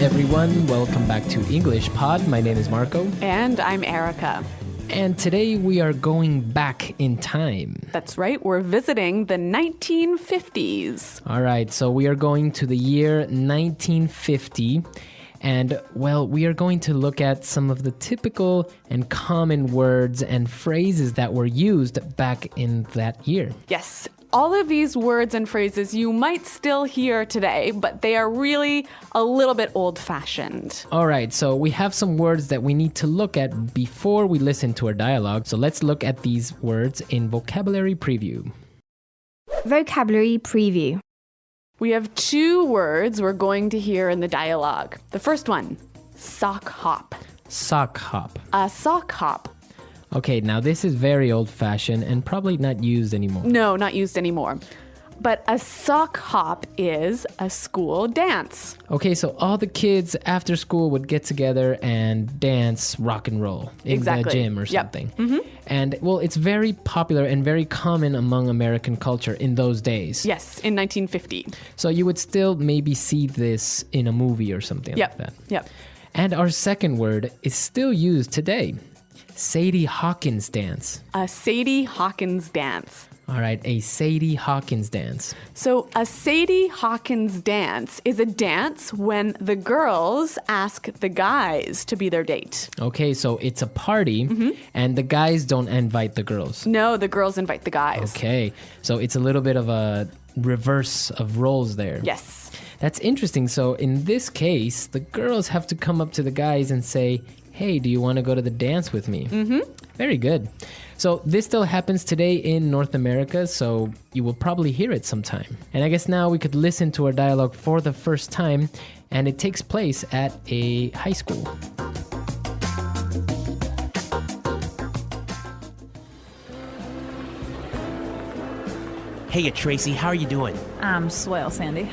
everyone. Welcome back to English Pod. My name is Marco. And I'm Erica. And today we are going back in time. That's right. We're visiting the 1950s. All right. So we are going to the year 1950. And, well, we are going to look at some of the typical and common words and phrases that were used back in that year. Yes. All of these words and phrases you might still hear today, but they are really a little bit old-fashioned. All right, so we have some words that we need to look at before we listen to our dialogue. So let's look at these words in vocabulary preview. Vocabulary preview. We have two words we're going to hear in the dialogue. The first one, sock hop. Sock hop. A sock hop. Okay, now this is very old-fashioned and probably not used anymore. No, not used anymore. But a sock hop is a school dance. Okay, so all the kids after school would get together and dance rock and roll in the gym or something. Yep. Mm-hmm. And, well, it's very popular and very common among American culture in those days. Yes, in 1950. So you would still maybe see this in a movie or something like that. Yep. And our second word is still used today. Sadie Hawkins dance. A Sadie Hawkins dance. All right, a Sadie Hawkins dance. So a Sadie Hawkins dance is a dance when the girls ask the guys to be their date. Okay, so it's a party and the guys don't invite the girls. No, the girls invite the guys. Okay, so it's a little bit of a reverse of roles there. Yes. That's interesting. So in this case, the girls have to come up to the guys and say, hey, do you want to go to the dance with me? Mm-hmm. Very good. So this still happens today in North America, so you will probably hear it sometime. And I guess now we could listen to our dialogue for the first time, and it takes place at a high school. Hey, Tracy, how are you doing? I'm swell, Sandy.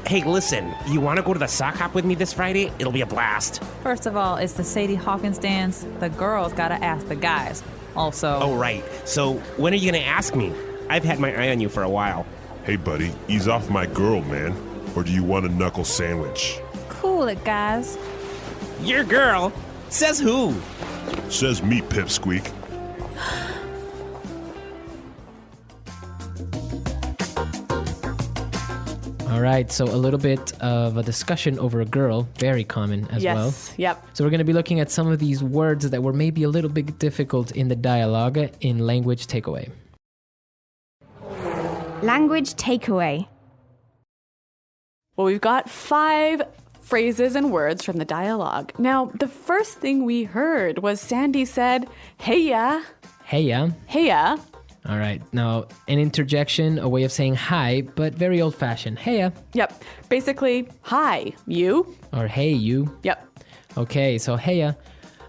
Hey, listen, you want to go to the sock hop with me this Friday? It'll be a blast. First of all, it's the Sadie Hawkins dance. The girls gotta ask the guys. Also... Oh, right. So, when are you going to ask me? I've had my eye on you for a while. Hey, buddy, ease off my girl, man. Or do you want a knuckle sandwich? Cool it, guys. Your girl? Says who? Says me, pipsqueak. All right, so a little bit of a discussion over a girl, very common as well. Yes, yep. So we're going to be looking at some of these words that were maybe a little bit difficult in the dialogue in language takeaway. Language takeaway. Well, we've got 5 phrases and words from the dialogue. Now, the first thing we heard was Sandy said, heya. Heya. Heya. All right, now an interjection, a way of saying hi, but very old-fashioned. Heya. Yep. Basically, hi, you. Or hey, you. Yep. Okay, so heya.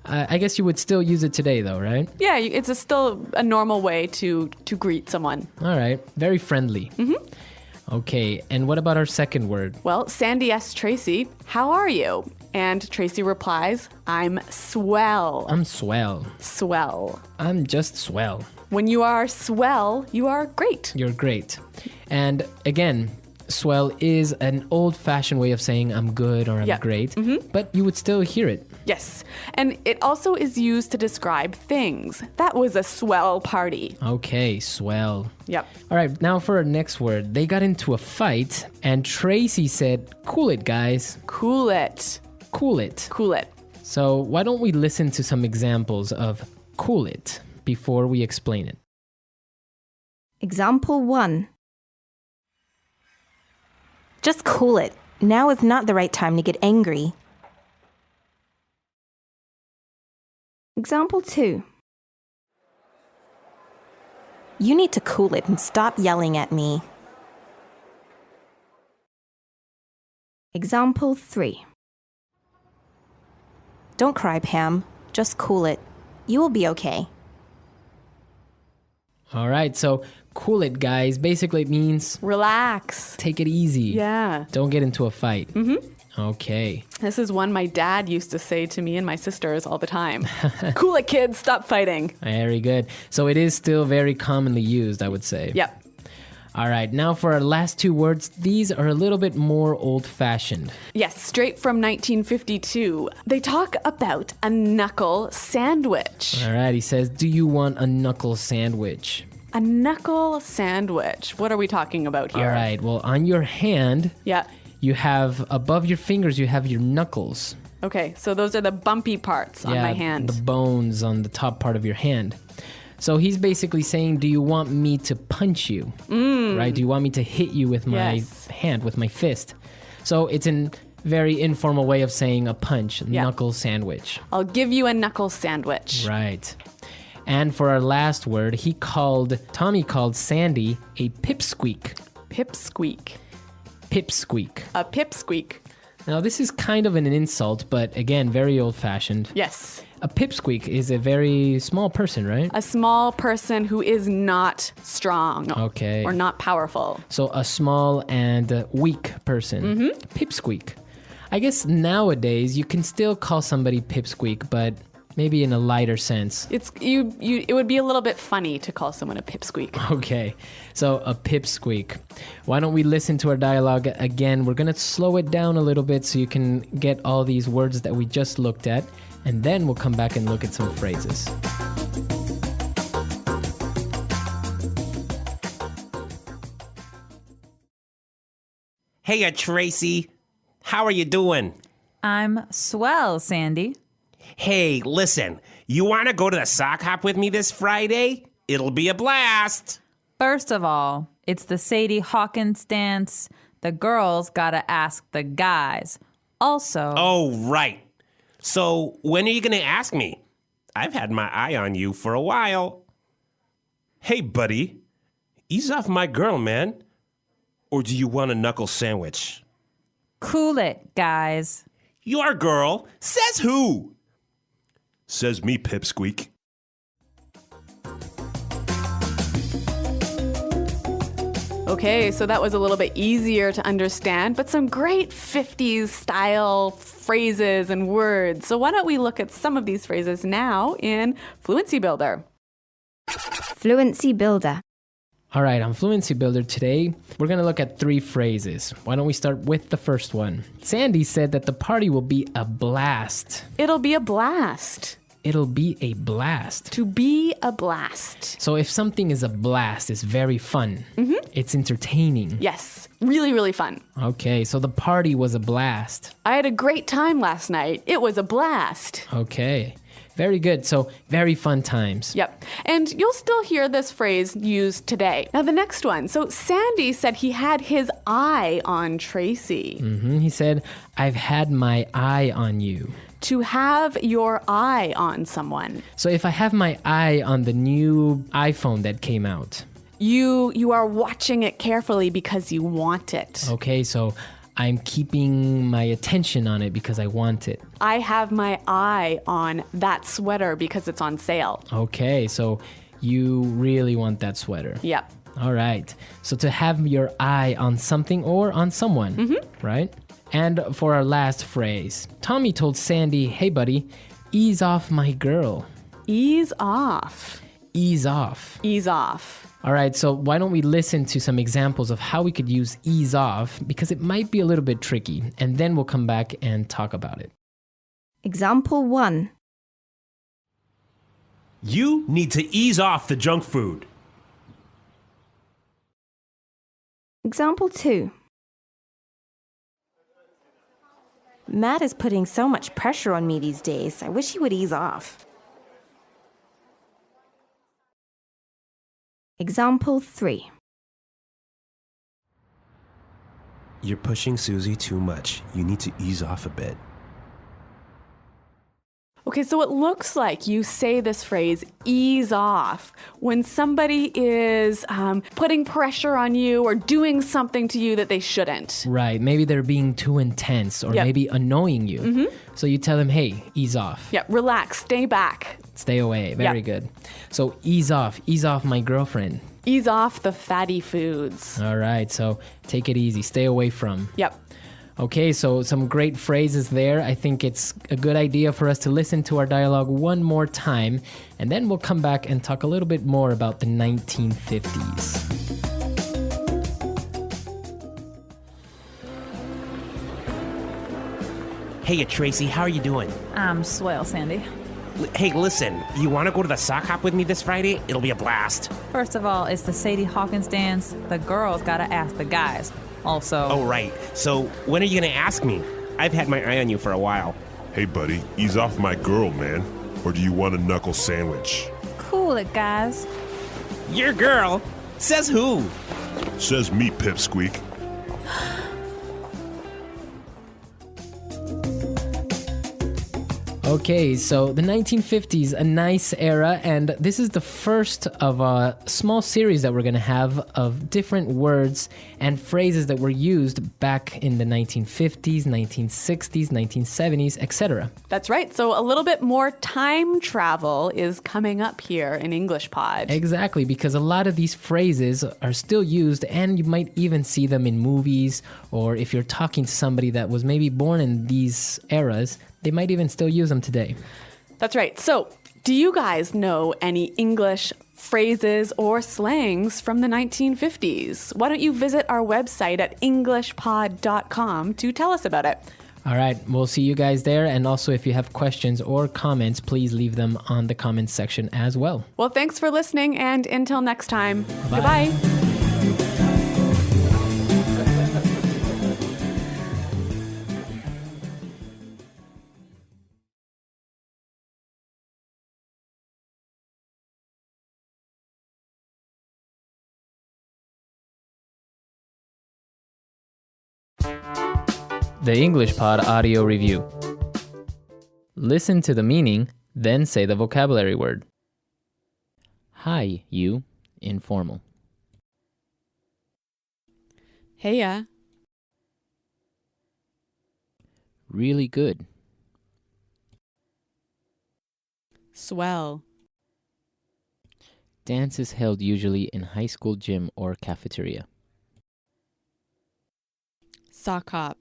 I guess you would still use it today, though, right? Yeah, still a normal way to greet someone. All right, very friendly. Mm-hmm. Okay, and what about our second word? Well, Sandy asks Tracy, how are you? And Tracy replies, I'm swell. I'm swell. Swell. I'm just swell. When you are swell, you are great. You're great. And again, swell is an old-fashioned way of saying I'm good or I'm great, but you would still hear it. Yes. And it also is used to describe things. That was a swell party. Okay, swell. Yep. All right, now for our next word. They got into a fight, and Tracy said, cool it, guys. Cool it. Cool it. Cool it. So why don't we listen to some examples of cool it before we explain it. Example 1. Just cool it. Now is not the right time to get angry. Example 2. You need to cool it and stop yelling at me. Example 3. Don't cry, Pam. Just cool it. You will be okay. All right, so cool it, guys. Basically, it means relax. Take it easy. Yeah. Don't get into a fight. Mm-hmm. Okay. This is one my dad used to say to me and my sisters all the time. Cool it, kids. Stop fighting. Very good. So it is still very commonly used, I would say. Yep. All right, now for our last two words. These are a little bit more old-fashioned. Yes, straight from 1952. They talk about a knuckle sandwich. All right, he says, do you want a knuckle sandwich? A knuckle sandwich. What are we talking about here? All right, well, on your hand, Yeah. you have, above your fingers, you have your knuckles. Okay, so those are the bumpy parts on my hand. The bones on the top part of your hand. So he's basically saying, do you want me to punch you? Right? Do you want me to hit you with my hand, with my fist? So it's a very informal way of saying a punch, knuckle sandwich. I'll give you a knuckle sandwich. Right. And for our last word, Tommy called Sandy a pipsqueak. Pipsqueak. Pipsqueak. A pipsqueak. Now, this is kind of an insult, but again, very old-fashioned. Yes. A pipsqueak is a very small person, right? A small person who is not strong. Okay. Or not powerful. So a small and weak person. Pipsqueak. I guess nowadays you can still call somebody pipsqueak, but maybe in a lighter sense. It would be a little bit funny to call someone a pipsqueak. Okay, so a pipsqueak. Why don't we listen to our dialogue again? We're going to slow it down a little bit so you can get all these words that we just looked at, and then we'll come back and look at some phrases. Hey, Tracy. How are you doing? I'm swell, Sandy. Hey, listen. You want to go to the sock hop with me this Friday? It'll be a blast. First of all, it's the Sadie Hawkins dance. The girls gotta ask the guys. Also... Oh, right. So, when are you going to ask me? I've had my eye on you for a while. Hey, buddy. Ease off my girl, man. Or do you want a knuckle sandwich? Cool it, guys. Your girl? Says who? Says me, pipsqueak. Okay, so that was a little bit easier to understand, but some great 50s style phrases and words. So why don't we look at some of these phrases now in Fluency Builder? Fluency Builder. All right, on Fluency Builder today, we're going to look at 3 phrases. Why don't we start with the first one? Sandy said that the party will be a blast. It'll be a blast. It'll be a blast. To be a blast. So if something is a blast, it's very fun. It's entertaining. Yes, really, really fun. Okay, so the party was a blast. I had a great time last night. It was a blast. Okay, very good. So very fun times. Yep. And you'll still hear this phrase used today. Now, the next one. So Sandy said he had his eye on Tracy. He said, I've had my eye on you. To have your eye on someone. So if I have my eye on the new iPhone that came out. You are watching it carefully because you want it. Okay, so I'm keeping my attention on it because I want it. I have my eye on that sweater because it's on sale. Okay, so you really want that sweater. Yep. All right. So to have your eye on something or on someone, right? And for our last phrase, Tommy told Sandy, hey, buddy, ease off my girl. Ease off. Ease off. Ease off. All right, so why don't we listen to some examples of how we could use ease off, because it might be a little bit tricky, and then we'll come back and talk about it. Example 1. You need to ease off the junk food. Example 2. Matt is putting so much pressure on me these days. I wish he would ease off. Example 3. You're pushing Susie too much. You need to ease off a bit. Okay, so it looks like you say this phrase, ease off, when somebody is putting pressure on you or doing something to you that they shouldn't. Right, maybe they're being too intense or maybe annoying you. So you tell them, hey, ease off. Yeah, relax, stay back. Stay away, very good. So ease off my girlfriend. Ease off the fatty foods. All right, so take it easy, stay away from. Yep. Okay, so some great phrases there. I think it's a good idea for us to listen to our dialogue one more time, and then we'll come back and talk a little bit more about the 1950s. Hey, Tracy, how are you doing? I'm swell, Sandy. Hey, listen, you want to go to the sock hop with me this Friday? It'll be a blast. First of all, it's the Sadie Hawkins dance. The girls gotta ask the guys. Also... Oh, right. So, when are you going to ask me? I've had my eye on you for a while. Hey, buddy, ease off my girl, man. Or do you want a knuckle sandwich? Cool it, guys. Your girl? Says who? Says me, pipsqueak. Okay, so the 1950s, a nice era, and this is the first of a small series that we're going to have of different words and phrases that were used back in the 1950s, 1960s, 1970s, etc. That's right. So a little bit more time travel is coming up here in English Pod. Exactly, because a lot of these phrases are still used, and you might even see them in movies, or if you're talking to somebody that was maybe born in these eras, they might even still use them today. That's right. So, do you guys know any English phrases or slangs from the 1950s? Why don't you visit our website at englishpod.com to tell us about it? All right, we'll see you guys there. And also, if you have questions or comments, please leave them on the comments section as well. Well, thanks for listening, and until next time, Bye. Goodbye. The English Pod Audio Review. Listen to the meaning, then say the vocabulary word. Hi, you. Informal. Heya. Really good. Swell. Dance is held usually in high school gym or cafeteria. Sock hop.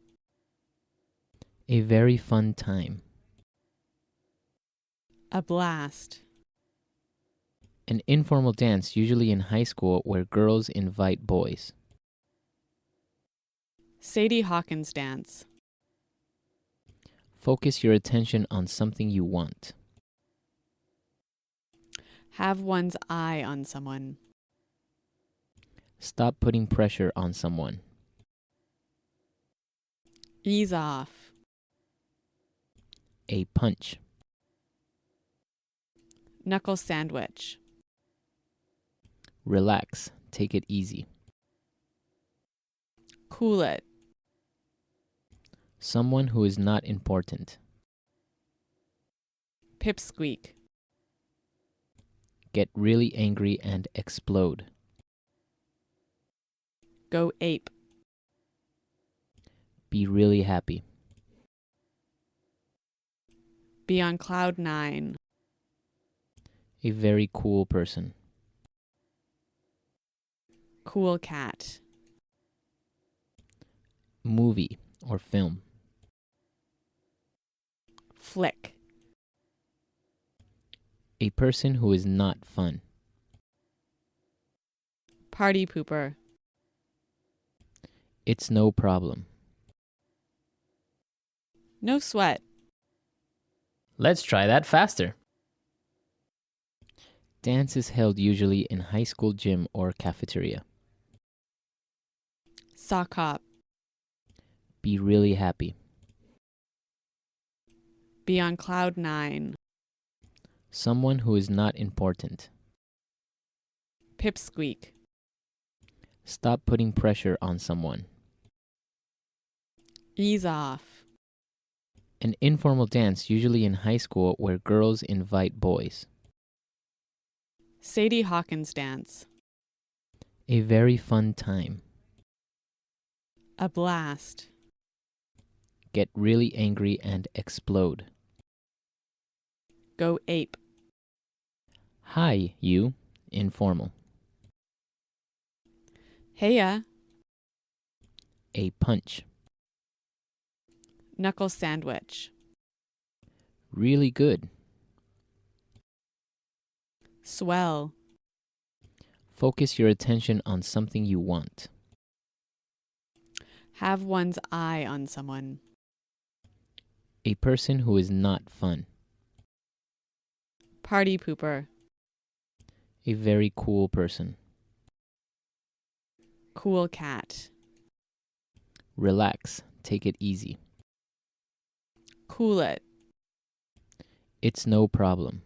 A very fun time. A blast. An informal dance usually in high school where girls invite boys. Sadie Hawkins dance. Focus your attention on something you want. Have one's eye on someone. Stop putting pressure on someone. Ease off. A punch. Knuckle sandwich. Relax. Take it easy. Cool it. Someone who is not important. Pipsqueak. Get really angry and explode. Go ape. Be really happy. Be on cloud 9. A very cool person. Cool cat. Movie or film. Flick. A person who is not fun. Party pooper. It's no problem. No sweat. Let's try that faster. Dance is held usually in high school gym or cafeteria. Sock hop. Be really happy. Be on cloud 9. Someone who is not important. Pipsqueak. Stop putting pressure on someone. Ease off. An informal dance usually in high school where girls invite boys. Sadie Hawkins dance. A very fun time. A blast. Get really angry and explode. Go ape. Hi, you. Informal. Heya. A punch. Knuckle sandwich. Really good. Swell. Focus your attention on something you want. Have one's eye on someone. A person who is not fun. Party pooper. A very cool person. Cool cat. Relax. Take it easy. Cool it. It's no problem.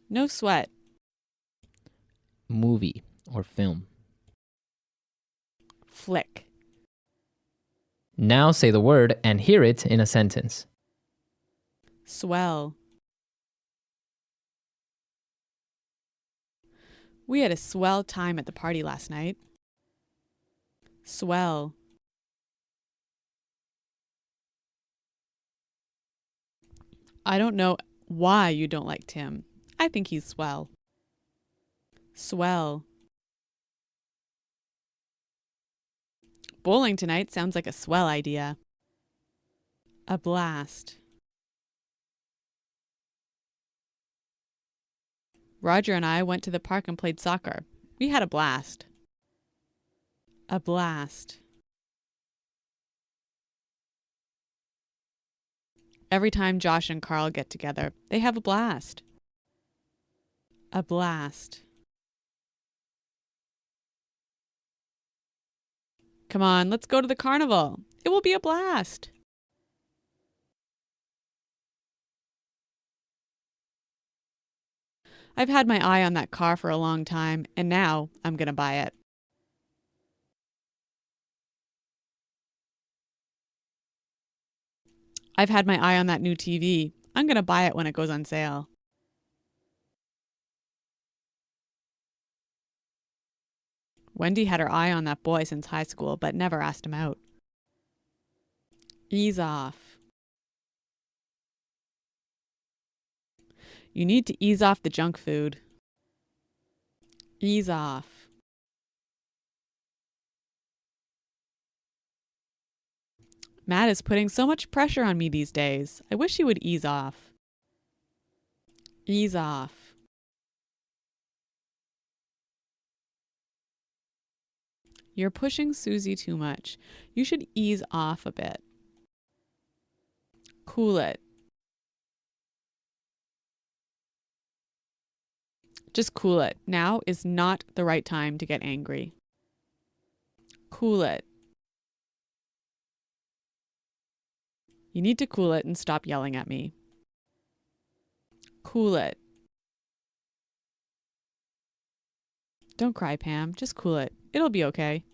No sweat. Movie or film. Flick. Now say the word and hear it in a sentence. Swell. We had a swell time at the party last night. Swell. I don't know why you don't like Tim. I think he's swell. Swell. Bowling tonight sounds like a swell idea. A blast. Roger and I went to the park and played soccer. We had a blast. A blast. Every time Josh and Carl get together, they have a blast. A blast. Come on, let's go to the carnival. It will be a blast. I've had my eye on that car for a long time, and now I'm going to buy it. I've had my eye on that new TV. I'm going to buy it when it goes on sale. Wendy had her eye on that boy since high school, but never asked him out. Ease off. You need to ease off the junk food. Ease off. Matt is putting so much pressure on me these days. I wish he would ease off. Ease off. You're pushing Susie too much. You should ease off a bit. Cool it. Just cool it. Now is not the right time to get angry. Cool it. You need to cool it and stop yelling at me. Cool it. Don't cry, Pam. Just cool it. It'll be okay.